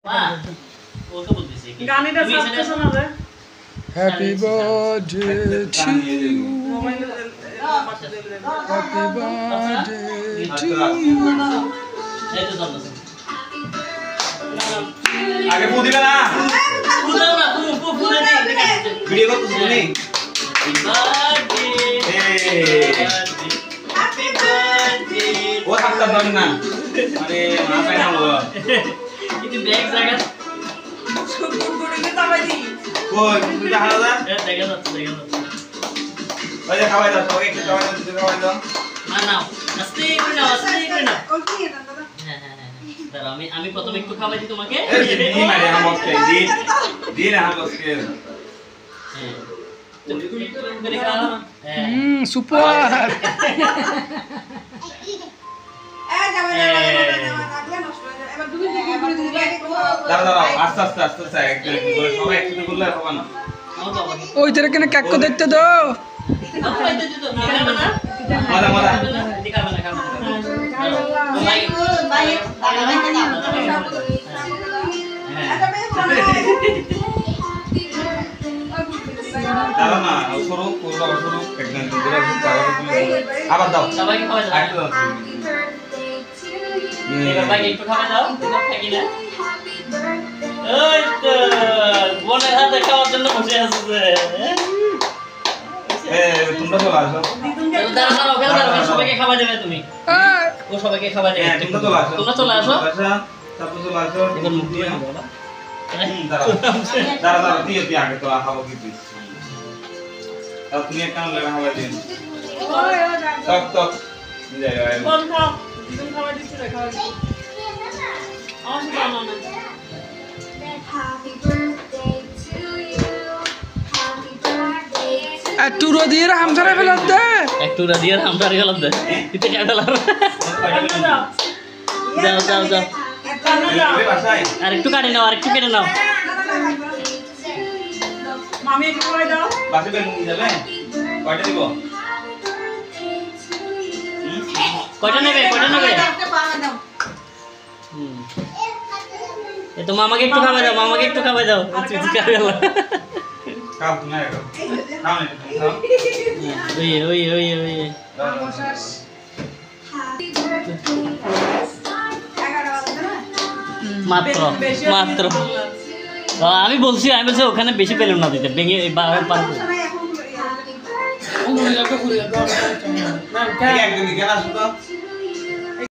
Happy birthday to you. Happy birthday to you. आगे फू दिबे ना फू दाও না फू दे ভিডিও করতেছ তুমি হ্যাপি বার্থডে ও থাকতা দাও না আরে মা পাই না ও কিন্তু ব্যাগ জায়গা শুট করে তাবাই দি কই তুমি দেখা দাও দেখা যাচ্ছে ওই যে খাওয়াই দাও সবাই একটু খাওয়াই দাও নাও আস্তে করে নাও ওকে দাদা হ্যাঁ দাঁড়াও আমি প্রথমে একটু খাওয়াই দিই তোমাকে দি মারে আমকে দি না আমকে হ্যাঁ Super. দাঁড়াও আস্তে আস্তে একদম সবাই একটু করলে হবে না ওই তেরে কেন কেক কো দেখতে দাও মজা দাঁড়াও না শুরু একদম আবার দাও সবাইকে খাওয়া দাও একটু দাও এবার ভাই একটু খাওয়া দাও থাকি না ওই তো বোনের হাতে খাওয়ার জন্য বসে আছে তোমরা তো আসো দাঁড়াও সবাইকে খাওয়া দেবে তুমি ও সবাইকে খাওয়া দেবে তোমরা চলে আসো তারপর চলে আসো এবার মুখ দিয়ে দাঁড়াও দিয়ে আগে তো খাবো কি তুই তাও তুমি একটা লাগা খাওয়া দিন টক কোন খাও দিদুন খাওয়া দিছে রে খাওয়া দিছে না Happy birthday to you. Happy birthday to একটু রোদিয়ে হামসারে ফেলত দে একটু রাদিয়ার হামসারে গেলাম দে ইতে কাটালাম যাও আর একটু কাটে নাও মামি একটু খাওয়াই দাও বাসে বের মুখ যাবে কয়টা দিব কয়টা নেবে একটা পাওয়া দাও এ তো মামাকে একটু খাওয়া দাও কাম না খাও ওই happy birthday. মাত্র আমি বলছি ওখানে বেশি পেলাম না দিতে ভেঙে পারবো একদম কেনা শুধু